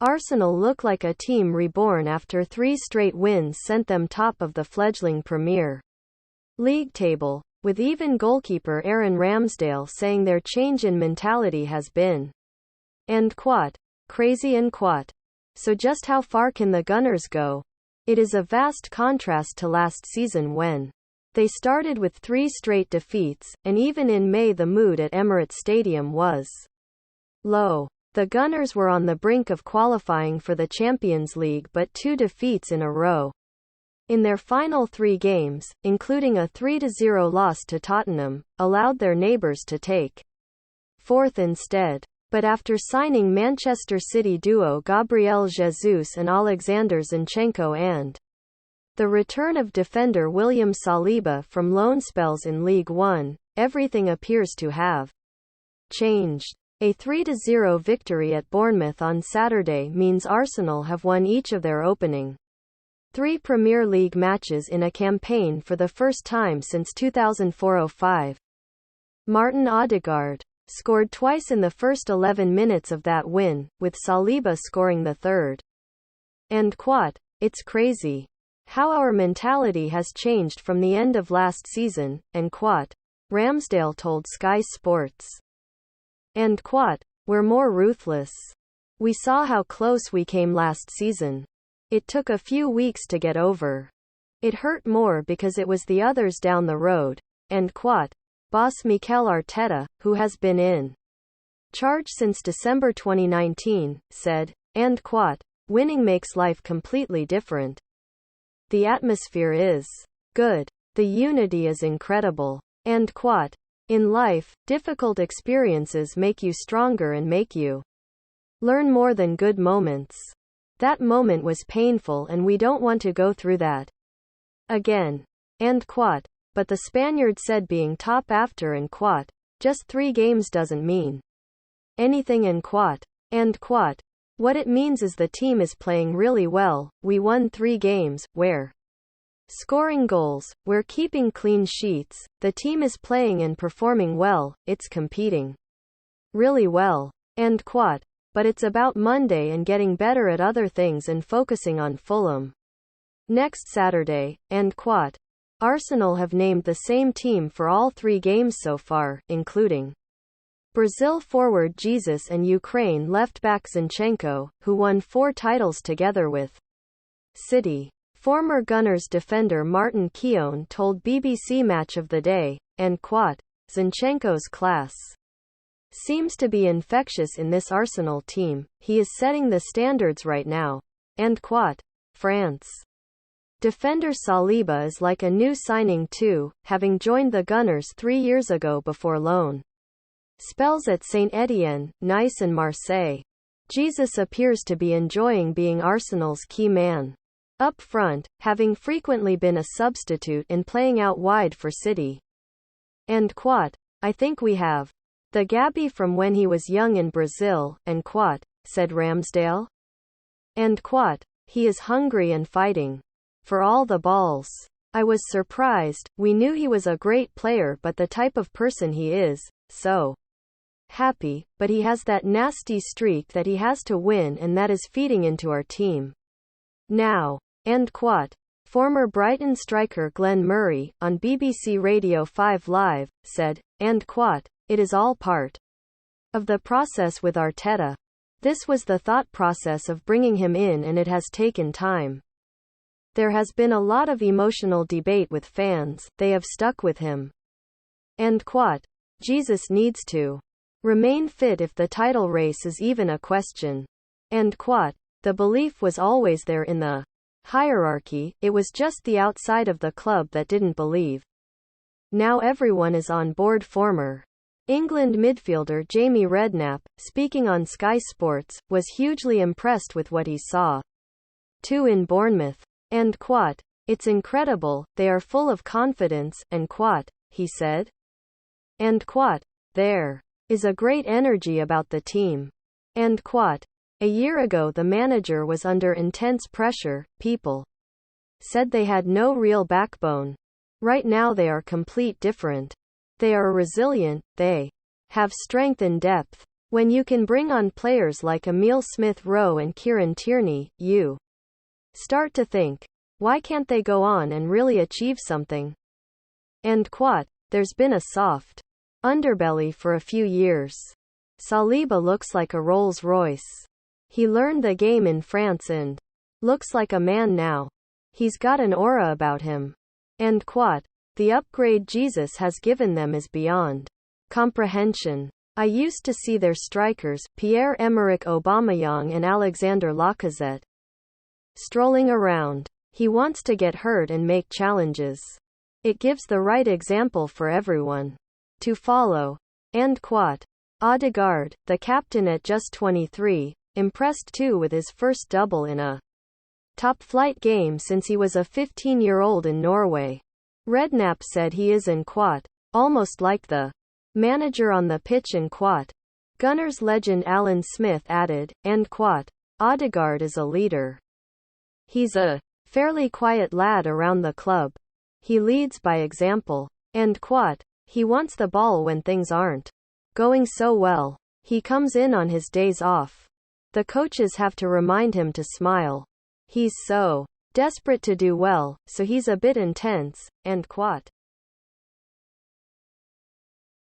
Arsenal look like a team reborn after 3 straight wins sent them top of the fledgling Premier League table, with even goalkeeper Aaron Ramsdale saying their change in mentality has been crazy . So just how far can the Gunners go? It is a vast contrast to last season when they started with 3 straight defeats, and even in May the mood at Emirates Stadium was low. The Gunners were on the brink of qualifying for the Champions League but 2 defeats in a row in their final 3 games, including a 3-0 loss to Tottenham, allowed their neighbours to take 4th instead. But after signing Manchester City duo Gabriel Jesus and Alexander Zinchenko and the return of defender William Saliba from loan spells in League One, everything appears to have changed. A 3-0 victory at Bournemouth on Saturday means Arsenal have won each of their opening 3 Premier League matches in a campaign for the first time since 2004-05. Martin Odegaard scored twice in the first 11 minutes of that win, with Saliba scoring the third. It's crazy how our mentality has changed from the end of last season, Ramsdale told Sky Sports. We're more ruthless. We saw how close we came last season. It took a few weeks to get over. It hurt more because it was the others down the road. Boss Mikel Arteta, who has been in charge since December 2019, said, winning makes life completely different. The atmosphere is good. The unity is incredible. In life, difficult experiences make you stronger and make you learn more than good moments. That moment was painful and we don't want to go through that again. But the Spaniard said being top after just 3 games doesn't mean anything. What it means is the team is playing really well. We won 3 games, we're scoring goals, we're keeping clean sheets, the team is playing and performing well, it's competing really well. But it's about Monday and getting better at other things and focusing on Fulham next Saturday. Arsenal have named the same team for all 3 games so far, including Brazil forward Jesus and Ukraine left-back Zinchenko, who won 4 titles together with City. Former Gunners defender Martin Keown told BBC Match of the Day, Zinchenko's class seems to be infectious in this Arsenal team, he is setting the standards right now. France. Defender Saliba is like a new signing too, having joined the Gunners 3 years ago before loan spells at Saint-Étienne, Nice and Marseille. Jesus appears to be enjoying being Arsenal's key man up front, having frequently been a substitute and playing out wide for City. I think we have the Gabby from when he was young in Brazil, said Ramsdale. He is hungry and fighting for all the balls. I was surprised, we knew he was a great player but the type of person he is, so happy, but he has that nasty streak that he has to win and that is feeding into our team now. Former Brighton striker Glenn Murray, on BBC Radio 5 Live, said, it is all part of the process with Arteta. This was the thought process of bringing him in and it has taken time. There has been a lot of emotional debate with fans, they have stuck with him. Jesus needs to remain fit if the title race is even a question. The belief was always there in the hierarchy, it was just the outside of the club that didn't believe. Now everyone is on board. Former England midfielder Jamie Redknapp, speaking on Sky Sports, was hugely impressed with what he saw too in Bournemouth. It's incredible, they are full of confidence, he said. There is a great energy about the team. A year ago the manager was under intense pressure, people said they had no real backbone. Right now they are complete different. They are resilient, they have strength and depth. When you can bring on players like Emile Smith-Rowe and Kieran Tierney, you start to think, why can't they go on and really achieve something? And quote, there's been a soft underbelly for a few years. Saliba looks like a Rolls Royce. He learned the game in France and looks like a man now. He's got an aura about him. And quote, the upgrade Jesus has given them is beyond comprehension. I used to see their strikers, Pierre-Emerick Aubameyang and Alexander Lacazette, strolling around. He wants to get hurt and make challenges. It gives the right example for everyone to follow. And quote, Odegaard, the captain at just 23, impressed too with his first double in a top-flight game since he was a 15-year-old in Norway. Redknapp said he is in quote, almost like the manager on the pitch in quote. Gunners legend Alan Smith added, and quote, Odegaard is a leader. He's a fairly quiet lad around the club. He leads by example. And quote, he wants the ball when things aren't going so well. He comes in on his days off. The coaches have to remind him to smile. He's so desperate to do well, so he's a bit intense, and quote.